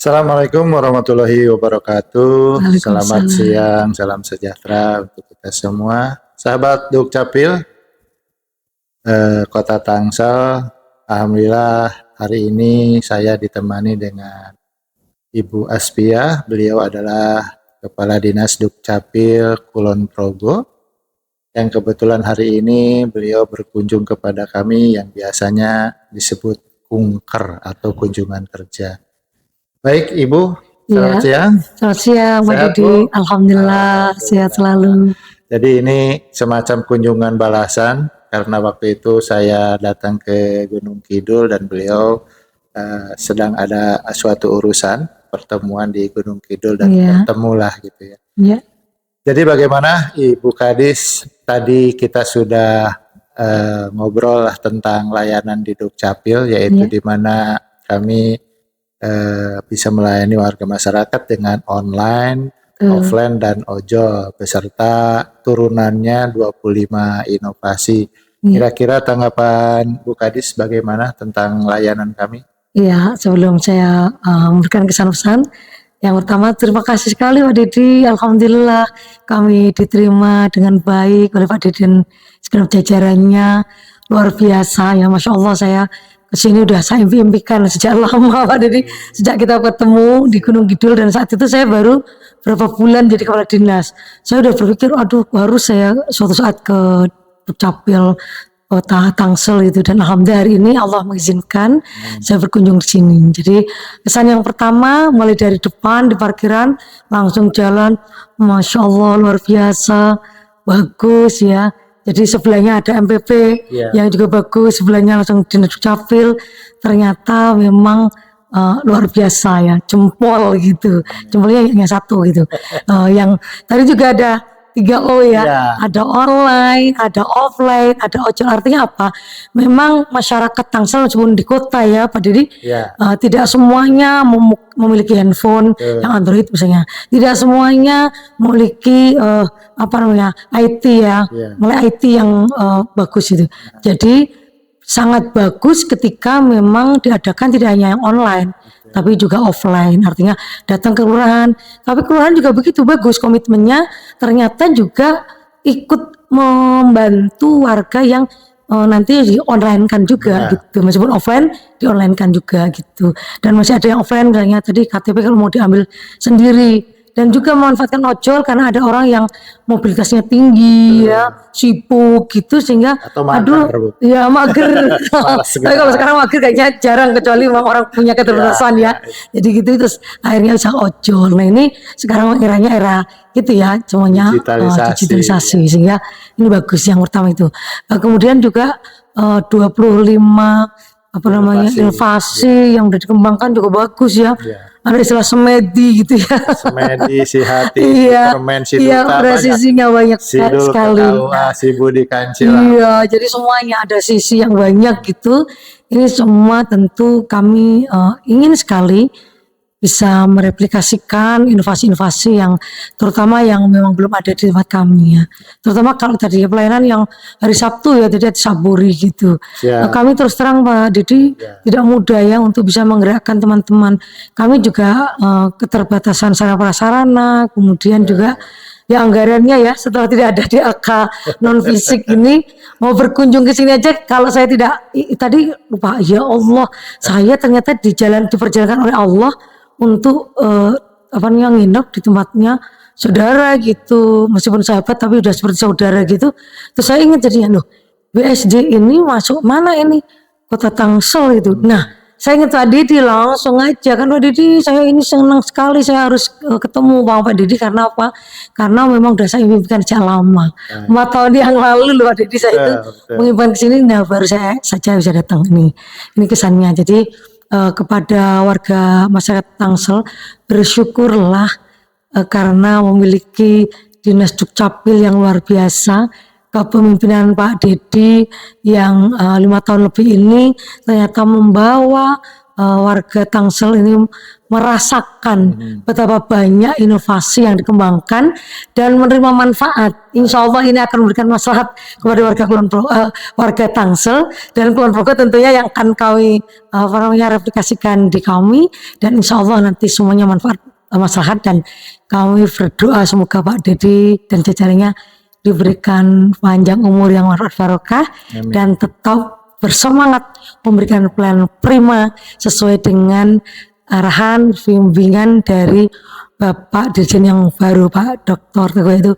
Assalamualaikum warahmatullahi wabarakatuh. Selamat Waalaikumsalam. siang, salam sejahtera untuk kita semua. Sahabat Dukcapil, Kota Tangsel, alhamdulillah hari ini saya ditemani dengan Ibu Aspia. Beliau adalah Kepala Dinas Dukcapil Kulon Progo, yang kebetulan hari ini beliau berkunjung kepada kami yang biasanya disebut kunker atau kunjungan kerja. Baik Ibu, selamat siang. Selamat siang Pak Sehat, Didi. Bu? Alhamdulillah sehat selalu. Jadi ini semacam kunjungan balasan karena waktu itu saya datang ke Gunung Kidul dan beliau sedang ada suatu urusan pertemuan di Gunung Kidul dan bertemulah gitu ya. Iya. Jadi bagaimana Ibu Kadis, tadi kita sudah ngobrol lah tentang layanan di Dukcapil, yaitu di mana kami bisa melayani warga masyarakat dengan online, offline dan ojol beserta turunannya 25 inovasi. Kira-kira tanggapan Bu Kadis bagaimana tentang layanan kami? Iya, sebelum saya memberikan kesan-pesan, yang pertama terima kasih sekali Pak Didi. Alhamdulillah kami diterima dengan baik oleh Pak Didi dan segenap jajarannya, luar biasa ya, Masya Allah. Saya kesini udah saya impikan sejak lama Pak Didi, sejak kita ketemu di Gunung Kidul, dan saat itu saya baru berapa bulan jadi kepala dinas. Saya udah berpikir, aduh harus saya suatu saat ke Dukcapil Kota Tangsel itu, dan alhamdulillah hari ini Allah mengizinkan saya berkunjung di sini. Jadi kesan yang pertama, mulai dari depan di parkiran langsung jalan, Masya Allah luar biasa, bagus ya. Jadi sebelahnya ada MPP yang juga bagus, sebelahnya langsung Dinas Dukcapil. Ternyata memang luar biasa ya, jempol gitu, jempolnya yang satu gitu. Yang tadi juga ada 3O ya, ada online, ada offline, ada ojol. Artinya apa? Memang masyarakat Tangsel meskipun di kota ya Pak Didi, tidak semuanya memiliki handphone yang Android misalnya, tidak semuanya memiliki IT ya, mulai IT yang bagus itu. Jadi sangat bagus ketika memang diadakan tidak hanya yang online, tapi juga offline, artinya datang ke kelurahan. Tapi kelurahan juga begitu bagus komitmennya, ternyata juga ikut membantu warga yang nanti di online kan juga gitu, meskipun offline di online kan juga gitu. Dan masih ada yang offline, misalnya tadi KTP kalau mau diambil sendiri, dan juga memanfaatkan ojol karena ada orang yang mobilitasnya tinggi ya, sibuk gitu, sehingga mager. Tapi kalau sekarang mager kayaknya jarang, kecuali orang punya keterbatasan ya. Jadi gitu, terus akhirnya bisa ojol. Nah ini sekarang eranya era gitu ya, semuanya digitalisasi sehingga ini bagus yang pertama itu. Kemudian juga 25 inovasi yang udah dikembangkan juga bagus ya. Ada istilah semedi gitu ya. Semedi, si hati, permen, si duta, presisinya banyak sekali. Si budi kancil. Iya, jadi semuanya ada sisi yang banyak gitu. Ini semua tentu kami ingin sekali bisa mereplikasikan inovasi-inovasi yang terutama yang memang belum ada di tempat kami ya. Terutama kalau tadi pelayanan yang hari Sabtu ya, jadi saburi gitu. Kami terus terang Pak Didi tidak mudah ya untuk bisa menggerakkan teman-teman. Kami juga keterbatasan sarana prasarana, kemudian juga ya anggarannya ya, setelah tidak ada DAK non fisik ini, mau berkunjung ke sini aja kalau saya tidak tadi lupa, ya Allah, saya ternyata diperjalankan oleh Allah untuk nginep di tempatnya saudara gitu, meskipun sahabat tapi udah seperti saudara gitu. Terus saya ingat jadinya, loh BSD ini masuk mana ini, Kota Tangsel itu. Nah saya ingat Pak Didi, langsung aja kan, Pak Didi saya ini senang sekali, saya harus ketemu Pak Didi. Karena apa? Karena memang udah saya impikan sejak lama, 4 tahun yang lalu loh Pak Didi saya itu mengimpikan kesini. Nah baru saya saja bisa datang ini kesannya. Jadi kepada warga masyarakat Tangsel, bersyukurlah karena memiliki Dinas Dukcapil yang luar biasa, kepemimpinan Pak Didi yang 5 tahun lebih ini ternyata membawa warga Tangsel ini merasakan betapa banyak inovasi yang dikembangkan dan menerima manfaat. Insya Allah ini akan memberikan maslahat kepada warga Tangsel dan Kulon Progo tentunya yang akan kami replikasikan di kami, dan insya Allah nanti semuanya manfaat maslahat, dan kami berdoa semoga Pak Dedi dan jajarannya diberikan panjang umur yang manfaat barokah dan tetap bersemangat memberikan pelayanan prima sesuai dengan arahan bimbingan dari Bapak Dirjen yang baru Pak Dr. Teguh, itu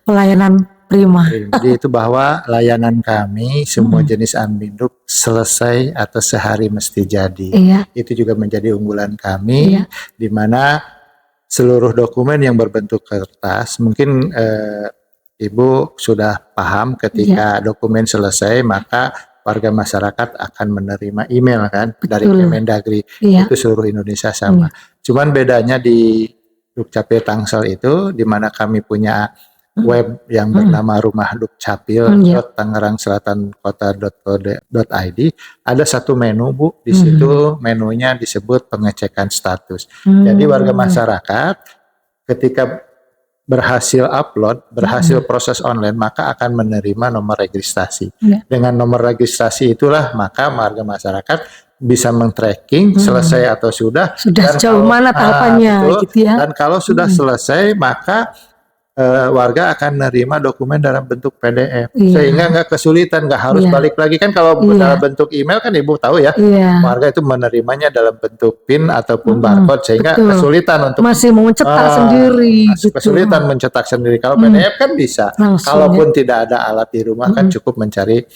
pelayanan prima. Jadi itu bahwa layanan kami semua jenis Ambinduk selesai atau sehari mesti jadi. Itu juga menjadi unggulan kami, di mana seluruh dokumen yang berbentuk kertas, mungkin Ibu sudah paham ketika dokumen selesai maka warga masyarakat akan menerima email kan. Betul. Dari Kemendagri. Itu seluruh Indonesia sama. Cuman bedanya di Dukcapil Tangsel itu, di mana kami punya web yang bernama Rumah Dukcapil Tangerang Selatan Kota.co.id, ada satu menu Bu, di situ menunya disebut pengecekan status. Jadi warga masyarakat ketika berhasil upload, berhasil proses online, maka akan menerima nomor registrasi. Dengan nomor registrasi itulah maka warga masyarakat bisa men-tracking selesai atau sudah sejauh mana tahapannya gitu ya. Dan kalau sudah selesai maka warga akan menerima dokumen dalam bentuk PDF, sehingga nggak kesulitan, nggak harus balik lagi kan. Kalau dalam bentuk email kan Ibu tahu ya, warga itu menerimanya dalam bentuk PIN ataupun barcode, sehingga kesulitan untuk masih mencetak sendiri. Kesulitan mencetak sendiri. Kalau PDF kan bisa. Langsung, kalaupun tidak ada alat di rumah kan cukup mencari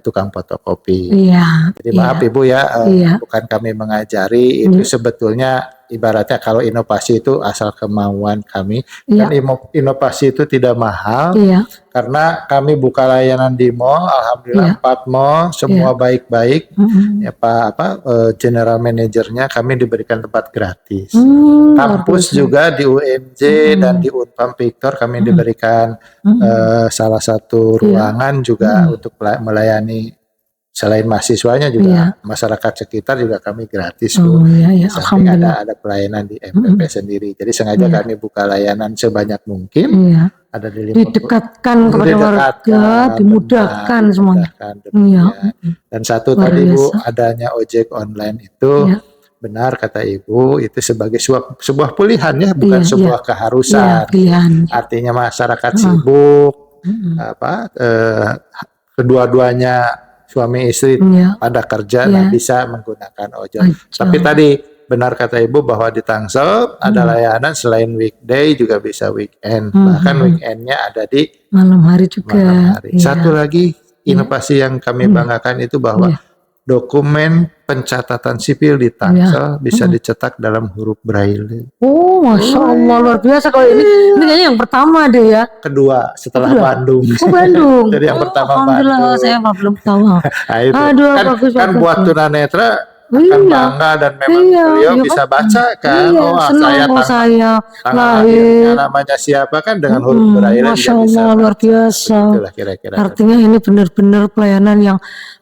tukang fotokopi. Jadi maaf Ibu ya, bukan kami mengajari, itu sebetulnya ibaratnya kalau inovasi itu asal kemauan kami, dan inovasi itu tidak mahal, karena kami buka layanan di mall, alhamdulillah 4 mall semua baik-baik. Ya Pak general manajernya kami diberikan tempat gratis. Kampus juga di UMJ dan di Unpam Victor kami diberikan salah satu ruangan juga untuk melayani. Selain mahasiswanya juga masyarakat sekitar juga kami gratis Bu. Sampai ada pelayanan di MPP sendiri. Jadi sengaja kami buka layanan sebanyak mungkin. Ada didekatkan kepada warga, dimudahkan semuanya. Dan satu tadi Bu, adanya ojek online itu benar kata Ibu, itu sebagai sebuah pilihan ya, bukan sebuah keharusan. Artinya masyarakat sibuk, kedua-duanya suami istri pada kerja bisa menggunakan ojol. Tapi tadi benar kata Ibu bahwa di Tangsel ada layanan selain weekday juga bisa weekend. Bahkan weekendnya ada di malam hari juga. Satu lagi inovasi yang kami banggakan itu bahwa dokumen pencatatan sipil di Tangsel bisa dicetak dalam huruf braille. Oh, Masya Allah, luar biasa. Kalau ini kayaknya yang pertama deh ya. Kedua setelah Bandung. Bandung. Jadi yang pertama Bandung. Saya belum tahu. Aduh, kan buat tunanetra akan bangga, dan memang beliau bisa baca kan. Saya lahir namanya siapa kan dengan huruf braille. Masya Allah, luar biasa. Kira-kira. Artinya ini benar-benar pelayanan yang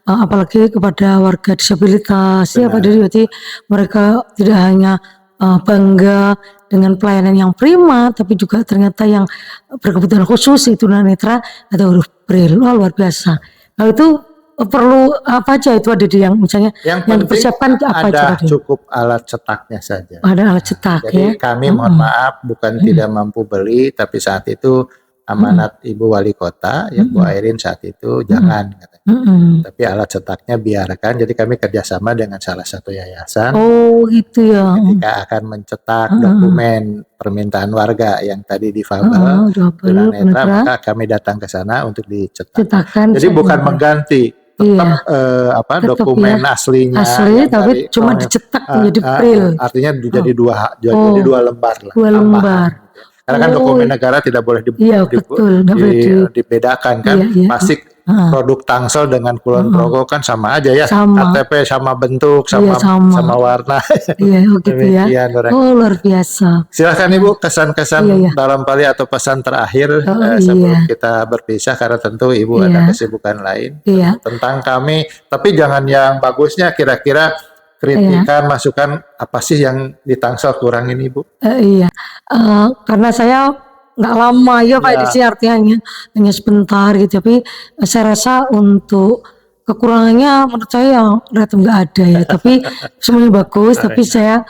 apalagi kepada warga disabilitas ya Pak Dedi. Berarti mereka tidak hanya bangga dengan pelayanan yang prima, tapi juga ternyata yang berkebutuhan khusus itu tunanetra atau huruf braille. Luar biasa. Nah itu perlu apa aja itu ada di yang misalnya yang dipersiapkan apa ada aja? Cukup alat cetaknya saja. Ada alat cetak jadi kami mohon maaf bukan tidak mampu beli, tapi saat itu amanat Ibu Wali Kota yang Bu Airin saat itu jangan katanya. Tapi alat cetaknya biarkan. Jadi kami kerjasama dengan salah satu yayasan. Oh gitu ya. Ketika akan mencetak dokumen permintaan warga yang tadi difabel tunanetra, maka kami datang ke sana untuk dicetak. Jadi bukan mengganti. Tetap dokumen aslinya tapi cuma dicetak menjadi braille. Artinya jadi dua lembar lah. Dua lembar. Karena kan dokumen negara tidak boleh dibedakan kan. Pasti produk Tangsel dengan Kulon Progo kan sama aja ya. KTP sama bentuk, sama warna. Gitu ya. Luar biasa. Silakan Ibu kesan-kesan barangkali atau pesan terakhir sebelum kita berpisah, karena tentu Ibu ada kesibukan lain tentang kami. Tapi jangan yang bagusnya, kira-kira kritikan, masukan apa sih yang di Tangsel kurang ini Bu? Iya, karena saya nggak lama ya Pak Ya. di sini, artinya hanya sebentar gitu, tapi saya rasa untuk kekurangannya menurut saya relatif nggak ada ya, tapi semuanya bagus. Tapi saya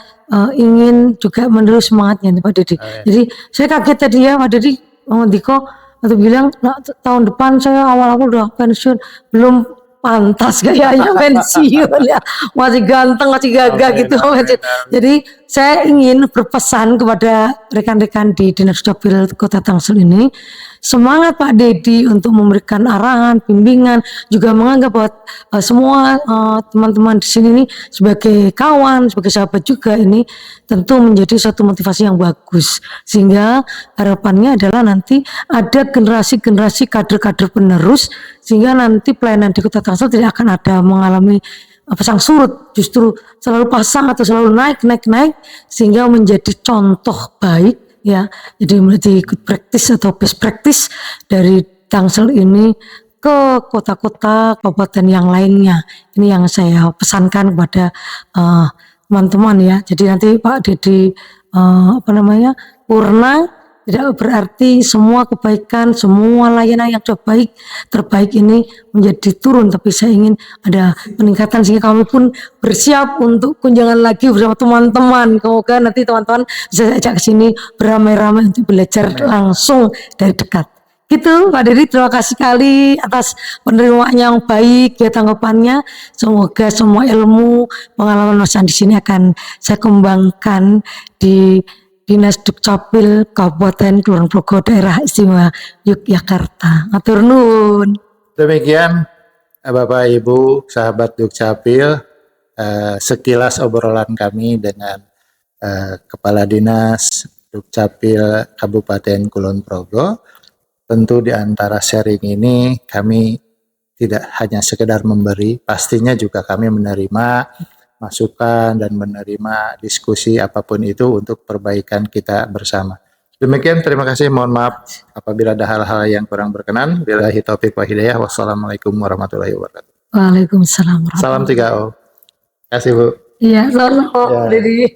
ingin juga menerus semangatnya nih Pak Dedi. Jadi saya kaget tadi ya Pak Dedi, Diko atau bilang nah, tahun depan saya awal-awal udah pensiun, belum pantas kayaknya pensiun ya, masih ganteng, masih gagah gitu. Jadi saya ingin berpesan kepada rekan-rekan di Dinas Dukcapil Kota Tangsel ini, semangat Pak Dedi untuk memberikan arahan, bimbingan, juga menganggap bahwa semua teman-teman di sini ini sebagai kawan, sebagai sahabat juga, ini tentu menjadi suatu motivasi yang bagus, sehingga harapannya adalah nanti ada generasi-generasi kader-kader penerus, sehingga nanti pelayanan di Kota Tangsel tidak akan ada mengalami pasang surut, justru selalu pasang atau selalu naik, sehingga menjadi contoh baik ya. Jadi menjadi good practice atau best practice dari Tangsel ini ke kota-kota kabupaten yang lainnya. Ini yang saya pesankan kepada teman-teman ya. Jadi nanti Pak Dedi Purna, tidak berarti semua kebaikan, semua layanan yang terbaik ini menjadi turun, tapi saya ingin ada peningkatan sehingga kami pun bersiap untuk kunjungan lagi bersama teman-teman. Semoga nanti teman-teman bisa ajak ke sini beramai-ramai untuk belajar langsung dari dekat. Gitu Pak Dedi, terima kasih sekali atas penerimaan yang baik ya, tanggapannya. Semoga semua ilmu pengalaman Mas di sini akan saya kembangkan di Dinas Dukcapil Kabupaten Kulon Progo Daerah Istimewa Yogyakarta. Matur nuwun. Demikian Bapak Ibu sahabat Dukcapil, sekilas obrolan kami dengan Kepala Dinas Dukcapil Kabupaten Kulon Progo. Tentu di antara sharing ini kami tidak hanya sekedar memberi, pastinya juga kami menerima masukan dan menerima diskusi apapun itu untuk perbaikan kita bersama. Demikian, terima kasih. Mohon maaf apabila ada hal-hal yang kurang berkenan. Billahi taufiq wa hidayah. Wassalamualaikum warahmatullahi wabarakatuh. Waalaikumsalam. Salam 3O. Terima kasih Bu. Iya, selamat Ya. Dedi.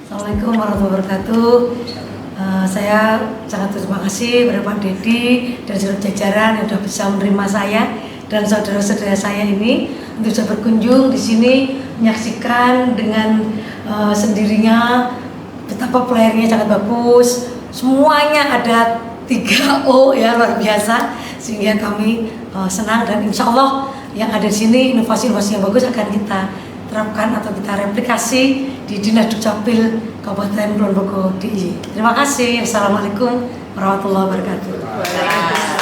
Assalamualaikum warahmatullahi wabarakatuh. Saya sangat terima kasih kepada Pak Dedi dan seluruh jajaran yang sudah bisa menerima saya dan saudara-saudara saya ini untuk bisa berkunjung di sini, menyaksikan dengan sendirinya betapa pelayanannya sangat bagus. Semuanya ada 3O ya, luar biasa, sehingga kami senang, dan insya Allah yang ada di sini inovasi-inovasi yang bagus akan kita terapkan atau kita replikasi di Dinas Dukcapil Kabupaten Kulon Progo DIY. Terima kasih. Assalamualaikum warahmatullahi wabarakatuh.